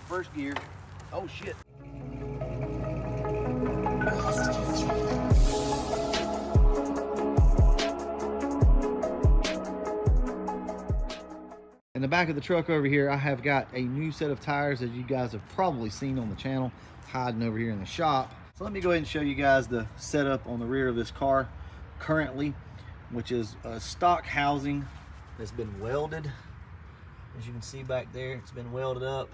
First gear. Oh shit. In the back of the truck over here, I have got a new set of tires that you guys have probably seen on the channel, hiding over here in the shop. So let me go ahead and show you guys the setup on the rear of this car currently, which is a stock housing that's been welded. As you can see back there, it's been welded up.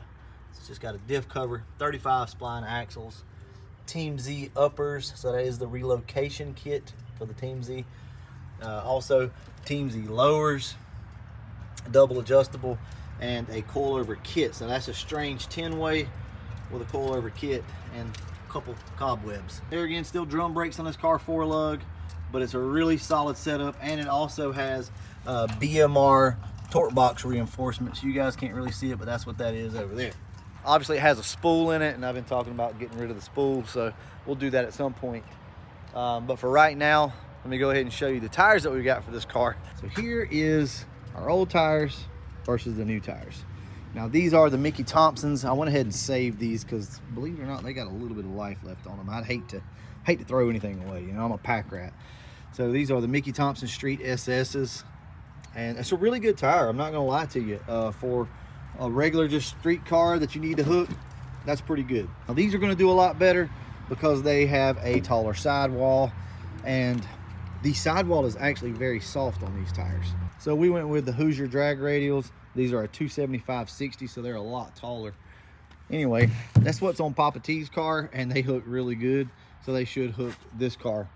It's just got a diff cover, 35 spline axles, Team Z uppers, so that is the relocation kit for the Team Z. Also Team Z lowers, double adjustable, and a coilover kit. So that's a strange 10-way with a coilover kit and a couple cobwebs. There again, still drum brakes on this car, 4-lug, but it's a really solid setup, and it also has BMR torque box reinforcement. So you guys can't really see it, but that's what that is over there. Obviously it has a spool in it, and I've been talking about getting rid of the spool, so we'll do that at some point. But for right now, let me go ahead and show you the tires that we got for this car. So here is our old tires versus the new tires. Now these are the Mickey Thompsons. I went ahead and saved these because, believe it or not, they got a little bit of life left on them. I'd hate to throw anything away, you know, I'm a pack rat. So these are the Mickey Thompson Street SS's, and it's a really good tire, I'm not gonna lie to you. For a regular just street car that you need to hook, that's pretty good. Now these are going to do a lot better because they have a taller sidewall, and the sidewall is actually very soft on these tires. So we went with the Hoosier drag radials. These are a 275/60, so they're a lot taller. Anyway, that's what's on Papa T's car, and they hook really good, so they should hook this car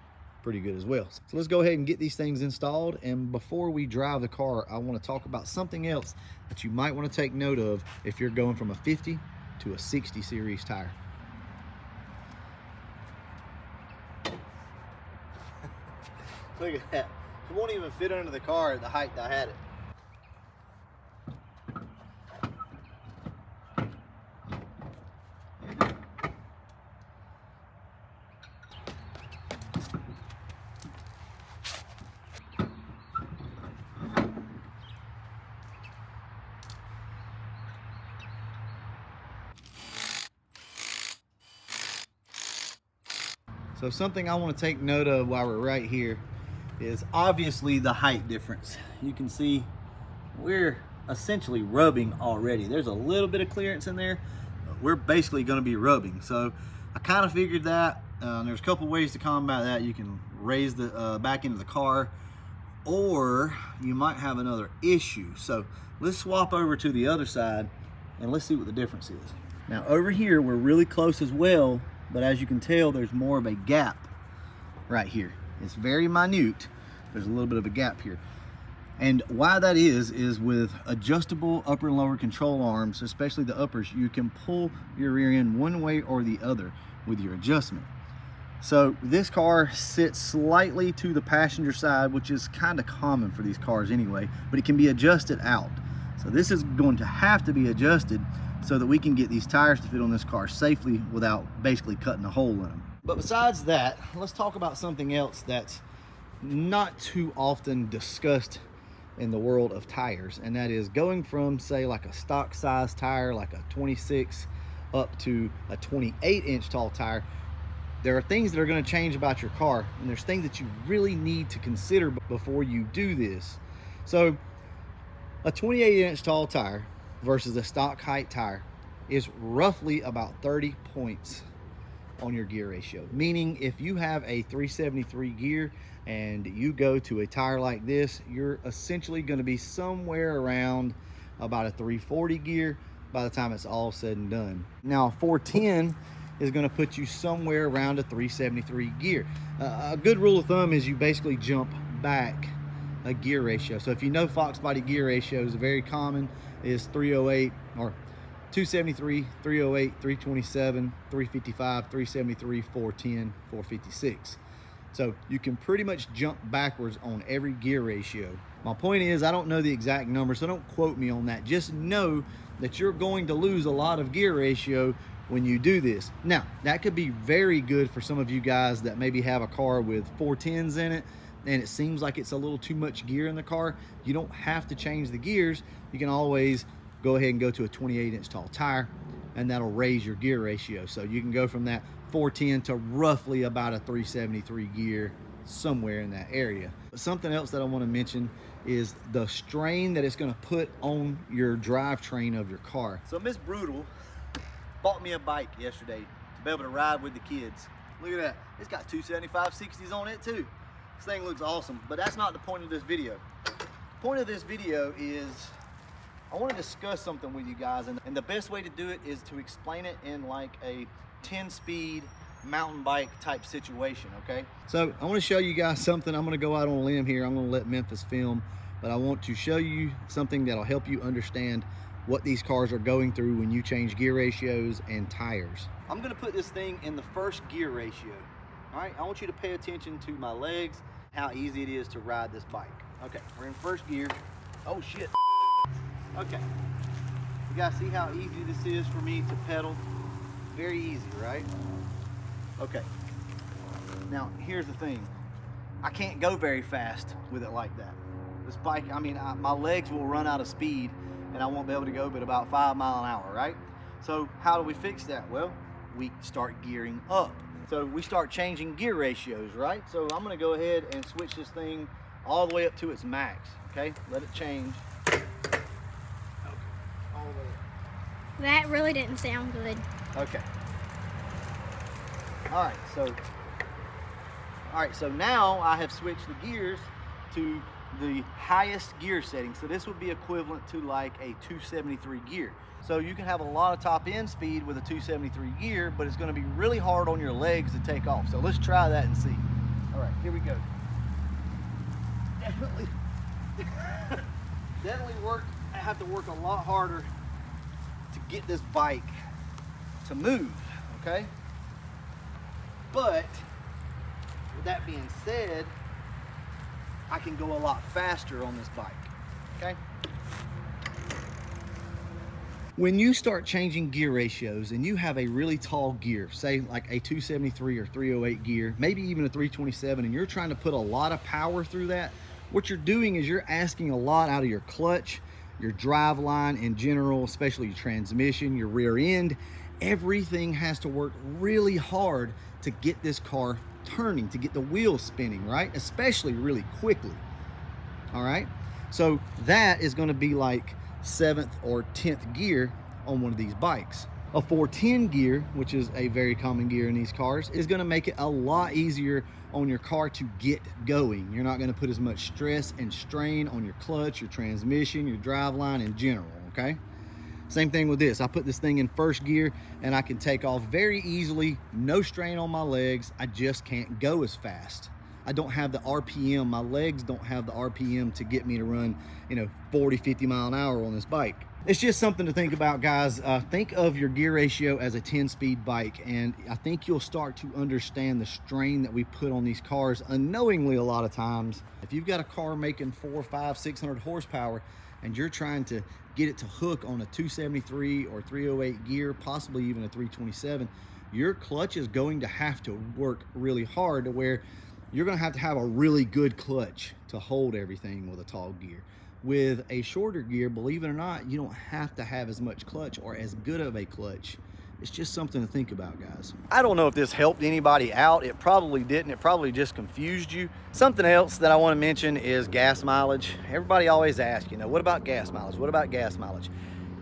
pretty good as well. So let's go ahead and get these things installed, and before we drive the car, I want to talk about something else that you might want to take note of if you're going from a 50 to a 60 series tire. Look at that. It won't even fit under the car at the height that I had it. So something I want to take note of while we're right here is obviously the height difference. You can see we're essentially rubbing already. There's a little bit of clearance in there, but we're basically going to be rubbing. So I kind of figured that. There's a couple ways to combat that. You can raise the back end of the car, or you might have another issue. So let's swap over to the other side and let's see what the difference is. Now over here we're really close as well, but as you can tell, there's more of a gap right here. It's very minute. There's a little bit of a gap here. And why that is with adjustable upper and lower control arms, especially the uppers, you can pull your rear end one way or the other with your adjustment. So this car sits slightly to the passenger side, which is kind of common for these cars anyway, but it can be adjusted out. So this is going to have to be adjusted so that we can get these tires to fit on this car safely without basically cutting a hole in them. But besides that, let's talk about something else that's not too often discussed in the world of tires, and that is going from, say, like a stock size tire, like a 26 up to a 28-inch tall tire. There are things that are going to change about your car, and there's things that you really need to consider before you do this. So a 28-inch tall tire versus a stock height tire is roughly about 30 points on your gear ratio. Meaning if you have a 373 gear and you go to a tire like this, you're essentially going to be somewhere around about a 340 gear by the time it's all said and done. Now 410 is going to put you somewhere around a 373 gear. A good rule of thumb is you basically jump back a gear ratio. So if you know foxbody gear ratios, very common is 308 or 273, 308, 327, 355, 373, 410, 456. So you can pretty much jump backwards on every gear ratio. My point is, I don't know the exact number, so don't quote me on that. Just know that you're going to lose a lot of gear ratio when you do this. Now, that could be very good for some of you guys that maybe have a car with 410s in it and it seems like it's a little too much gear in the car. You don't have to change the gears. You can always go ahead and go to a 28-inch tall tire. and that'll raise your gear ratio. So you can go from that 410 to roughly about a 373 gear, somewhere in that area. But something else that I want to mention is the strain that it's going to put on your drivetrain of your car. So Miss Brutal bought me a bike yesterday to be able to ride with the kids. Look at that. It's got 275/60s on it too. This thing looks awesome, but that's not the point of this video. The point of this video is I want to discuss something with you guys, and the best way to do it is to explain it in like a 10-speed mountain bike type situation, okay? So I want to show you guys something. I'm going to go out on a limb here. I'm going to let Memphis film, but I want to show you something that'll help you understand what these cars are going through when you change gear ratios and tires. I'm going to put this thing in the first gear ratio. All right, I want you to pay attention to my legs, how easy it is to ride this bike. Okay, we're in first gear. Oh shit. Okay, you guys see how easy this is for me to pedal? Very easy, right? Okay, now here's the thing. I can't go very fast with it like that. This bike, I mean, my legs will run out of speed and I won't be able to go but about 5 miles an hour, right? So how do we fix that? Well, we start gearing up. So we start changing gear ratios, right? So I'm gonna go ahead and switch this thing all the way up to its max, okay? Let it change. That really didn't sound good. Okay. All right, so now I have switched the gears to the highest gear setting. So this would be equivalent to like a 273 gear. So you can have a lot of top end speed with a 273 gear, but it's gonna be really hard on your legs to take off. So let's try that and see. All right, here we go. Definitely I have to work a lot harder to get this bike to move, okay? But with that being said, I can go a lot faster on this bike, okay? When you start changing gear ratios and you have a really tall gear, say like a 273 or 308 gear, maybe even a 327, and you're trying to put a lot of power through that, what you're doing is you're asking a lot out of your clutch, your drive line in general, especially your transmission, your rear end. Everything has to work really hard to get this car turning, to get the wheels spinning, right? Especially really quickly, all right? So that is gonna be like 7th or 10th gear on one of these bikes. A 410 gear, which is a very common gear in these cars, is gonna make it a lot easier on your car to get going. You're not gonna put as much stress and strain on your clutch, your transmission, your drive line in general, okay? Same thing with this. I put this thing in first gear and I can take off very easily, no strain on my legs. I just can't go as fast. I don't have the RPM, my legs don't have the RPM to get me to run, 40, 50 mile an hour on this bike. It's just something to think about, guys. Think of your gear ratio as a 10-speed bike, and I think you'll start to understand the strain that we put on these cars unknowingly a lot of times. If you've got a car making 400, 500, 600 horsepower and you're trying to get it to hook on a 273 or 308 gear, possibly even a 327, your clutch is going to have to work really hard to where you're going to have a really good clutch to hold everything with a tall gear. With a shorter gear, believe it or not, you don't have to have as much clutch or as good of a clutch. It's just something to think about, guys. I don't know if this helped anybody out. It probably didn't. It probably just confused you. Something else that I want to mention is gas mileage. Everybody always asks, what about gas mileage? What about gas mileage?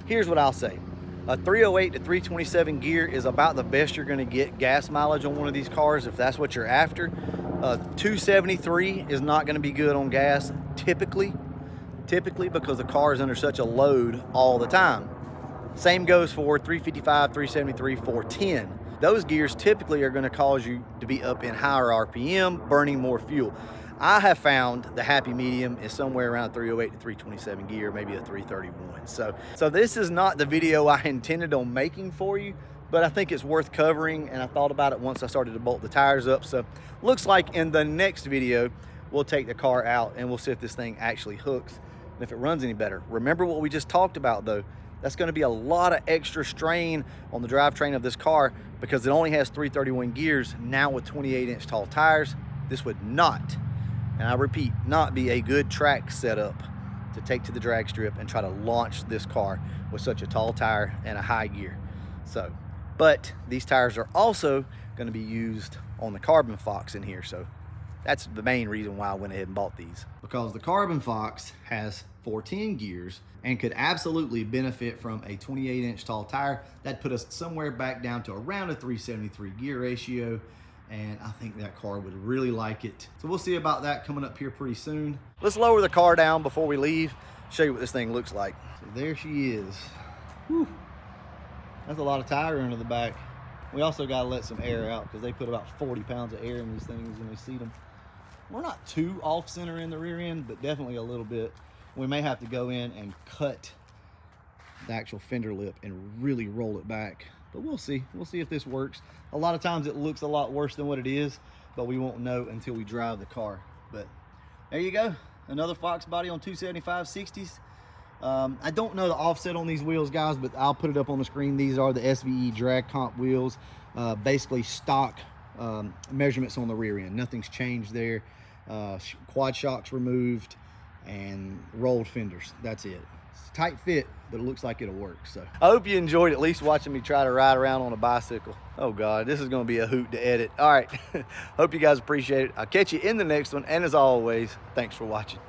Here's what I'll say. A 308 to 327 gear is about the best you're going to get gas mileage on one of these cars if that's what you're after. 273 is not going to be good on gas typically because the car is under such a load all the time. Same goes for 355, 373, 410. Those gears typically are going to cause you to be up in higher RPM, burning more fuel. I have found the happy medium is somewhere around 308 to 327 gear, maybe a 331. So this is not the video I intended on making for you, but I think it's worth covering, and I thought about it once I started to bolt the tires up. So looks like in the next video, we'll take the car out and we'll see if this thing actually hooks and if it runs any better. Remember what we just talked about though. That's going to be a lot of extra strain on the drivetrain of this car because it only has 331 gears. Now with 28-inch tall tires, this would not, and I repeat, not be a good track setup to take to the drag strip and try to launch this car with such a tall tire and a high gear. So, but these tires are also going to be used on the Carbon Fox in here. So that's the main reason why I went ahead and bought these. Because the Carbon Fox has 410 gears and could absolutely benefit from a 28-inch tall tire. That'd put us somewhere back down to around a 373 gear ratio. And I think that car would really like it. So we'll see about that coming up here pretty soon. Let's lower the car down before we leave, show you what this thing looks like. So there she is. Whew. That's a lot of tire under the back. We also gotta let some air out because they put about 40 pounds of air in these things when they seat them. We're not too off center in the rear end, but definitely a little bit. We may have to go in and cut the actual fender lip and really roll it back. But we'll see. We'll see if this works. A lot of times it looks a lot worse than what it is, but we won't know until we drive the car. But there you go. Another Fox body on 275 60s. I don't know the offset on these wheels, guys, but I'll put it up on the screen. These are the SVE drag comp wheels. Basically stock measurements on the rear end. Nothing's changed there. Quad shocks removed and rolled fenders. That's it. It's a tight fit, but it looks like it'll work. So I hope you enjoyed at least watching me try to ride around on a bicycle. Oh God, this is gonna be a hoot to edit. All right, hope you guys appreciate it. I'll catch you in the next one, and as always, thanks for watching.